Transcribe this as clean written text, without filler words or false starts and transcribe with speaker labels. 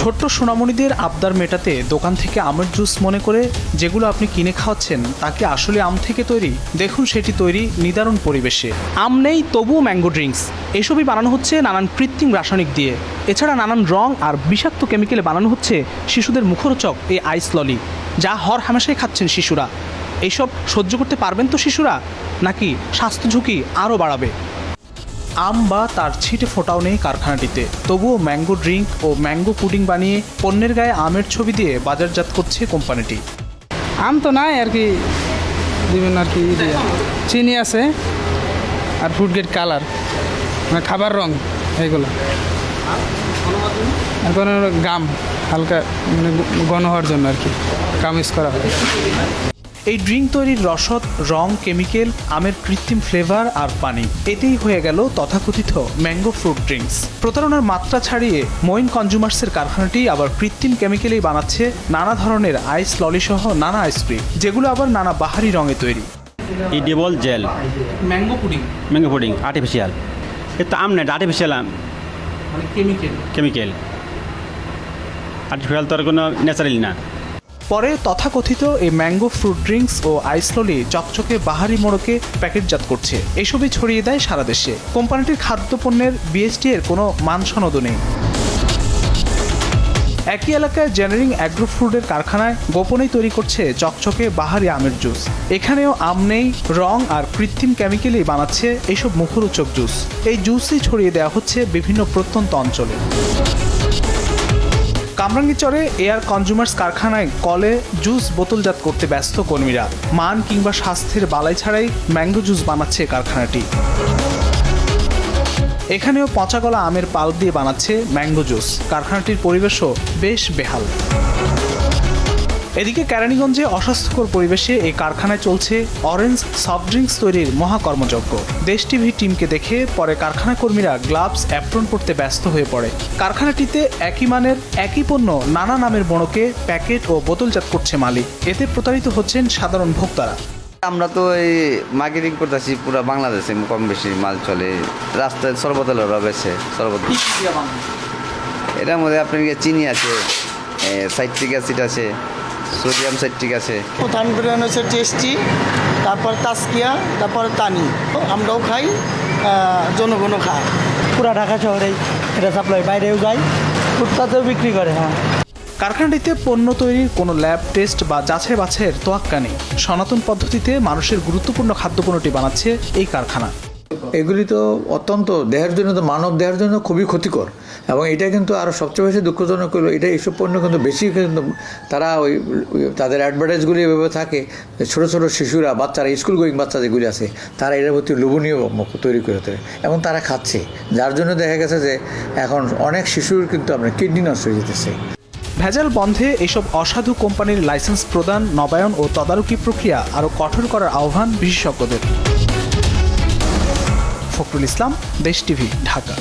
Speaker 1: ছোট্ট সোনামণিদের আবদার মেটাতে দোকান থেকে আমের জুস মনে করে যেগুলো আপনি কিনে খাওয়াচ্ছেন তা কি আসলে আম থেকে তৈরি? দেখুন সেটি তৈরি নিদারুণ পরিবেশে। আম নেই তবুও ম্যাঙ্গো ড্রিঙ্কস, এসবই বানানো হচ্ছে নানান কৃত্রিম রাসায়নিক দিয়ে। এছাড়া নানান রং আর বিষাক্ত কেমিক্যালে বানানো হচ্ছে শিশুদের মুখরোচক এই আইস ললি, যা হর হামেশাই খাচ্ছেন শিশুরা। এইসব সহ্য করতে পারবেন তো শিশুরা, নাকি স্বাস্থ্য ঝুঁকি আরও বাড়াবে? আম বা তার ছিটে ফোটাও নেই কারখানাটিতে, তবুও ম্যাঙ্গো ড্রিঙ্ক ও ম্যাঙ্গো পুডিং বানিয়ে পণ্যের গায়ে আমের ছবি দিয়ে বাজারজাত করছে কোম্পানিটি।
Speaker 2: আম তো নাই আর কি, বিভিন্ন আর কি চিনি আছে আর ফুড গ্রেড কালার, মানে খাবার রং এইগুলো। এখন গাম হালকা মানে ঘন হওয়ার জন্য আর কি গাম ইউজ করা হয়।
Speaker 1: এই ড্রিঙ্ক তৈরির রসদ, রং, কেমিক্যাল, আমের কৃত্রিম ফ্লেভার আর পানি, এতেই হয়ে গেল তথাকথিত ম্যাঙ্গো ফ্রুট ড্রিঙ্কস। প্রতারণার মাত্রা ছাড়িয়ে মঈন কনজুমার্সের কারখানাটি আবার কৃত্রিম কেমিক্যালেই বানাচ্ছে নানা ধরনের আইস ললি সহ নানা আইসক্রিম, যেগুলো আবার নানা বাহারি রঙে তৈরি।
Speaker 3: Edible gel
Speaker 1: mango
Speaker 3: pudding artificial, এর তো আম না, আর্টিফিশিয়াল আম,
Speaker 1: মানে
Speaker 3: কেমিক্যাল। আর্টিফিশিয়াল তো আর কোনো ন্যাচারালি না।
Speaker 1: পরে তথাকথিত এই ম্যাঙ্গো ফ্রুট ড্রিঙ্কস ও আইস ললি চকচকে বাহারি মোড়কে প্যাকেটজাত করছে। এসবই ছড়িয়ে দেয় সারা দেশে। কোম্পানিটির খাদ্যপণ্যের বিএসটি এর কোনো মান সনদও নেই। একই এলাকায় জেনারিং অ্যাগ্রো ফুডের কারখানায় গোপনেই তৈরি করছে চকচকে বাহারি আমের জুস। এখানেও আম নেই, রং আর কৃত্রিম কেমিক্যালেই বানাচ্ছে এইসব মুখরোচক জুস। এই জুসই ছড়িয়ে দেওয়া হচ্ছে বিভিন্ন প্রত্যন্ত অঞ্চলে। কামরাঙ্গীরচরে এয়ার কনজুমার্স কারখানায় কলে জুস বোতলজাত করতে ব্যস্ত কর্মীরা। মান কিংবা স্বাস্থ্যের বালাই ছাড়াই ম্যাঙ্গো জুস বানাচ্ছে কারখানাটি। এখানেও পচাগলা আমের পাল্প দিয়ে বানাচ্ছে ম্যাঙ্গো জুস। কারখানাটির পরিবেশও বেশ বেহাল। এদিকে কেরানীগঞ্জে অস্বাস্থ্যকর পরিবেশে এই কারখানায় চলছে অরেঞ্জ সফট ড্রিঙ্কস তৈরির মহাকর্মযজ্ঞ। দেশ টিভি টিমকে দেখে পরে কারখানা কর্মীরা গ্লাভস অ্যাপ্রন করতে ব্যস্ত হয়ে পড়ে। কারখানাটিতে একই মানের একই পণ্য নানা নামের বড়কে প্যাকেট ও বোতলজাত করছে মালিক। এতে প্রতারিত হচ্ছেন সাধারণ ভোক্তারা।
Speaker 4: আমরা তো এই মার্কেটিং করতেছি পুরো বাংলাদেশে, কম বেশি মাল চলে। রাস্তায় সরবতলের বেছে সরবত, এটার মধ্যে আপনার চিনি আছে, সাইট্রিক অ্যাসিড আছে, সোডিয়াম সাইট্রিক আছে।
Speaker 5: প্রধান ব্র্যান্ড হচ্ছে টেস্টি, তারপর তাসকিয়া, তারপর তানি। আমরাও খাই, জনগণও খায়।
Speaker 6: পুরা ঢাকা শহরেই এটা সাপ্লাই, বাইরেও যায়, ফুটপাতেও বিক্রি করে। হ্যাঁ,
Speaker 1: কারখানাটিতে পণ্য তৈরির কোনো ল্যাব টেস্ট বা যাচাই বাছাইয়ের তোয়াক্কা নেই। সনাতন পদ্ধতিতে মানুষের গুরুত্বপূর্ণ খাদ্যপণ্যটি বানাচ্ছে এই কারখানা।
Speaker 7: এগুলি তো অত্যন্ত দেহের জন্য, তো মানব দেহের জন্য খুবই ক্ষতিকর। এবং এটা কিন্তু আরও সবচেয়ে বেশি দুঃখজনক হলো এটা, এইসব পণ্য কিন্তু বেশি কিন্তু তারা ওই তাদের অ্যাডভার্টাইজগুলি এভাবে থাকে, ছোটো ছোটো শিশুরা, বাচ্চারা, স্কুল গোয়িং বাচ্চা যেগুলি আছে, তারা এর প্রতি লোভনীয় তৈরি করে দেয় এবং তারা খাচ্ছে। যার জন্য দেখা গেছে যে এখন অনেক শিশুর কিন্তু আপনার কিডনি নষ্ট হয়ে যেতেছে।
Speaker 1: ভেজাল বন্ধে এইসব অসাধু কোম্পানির লাইসেন্স প্রদান, নবায়ন ও তদারকি প্রক্রিয়া আরও কঠোর করার আহ্বান বিশেষজ্ঞদের। ফখরুল ইসলাম, দেশ টিভি, ঢাকা।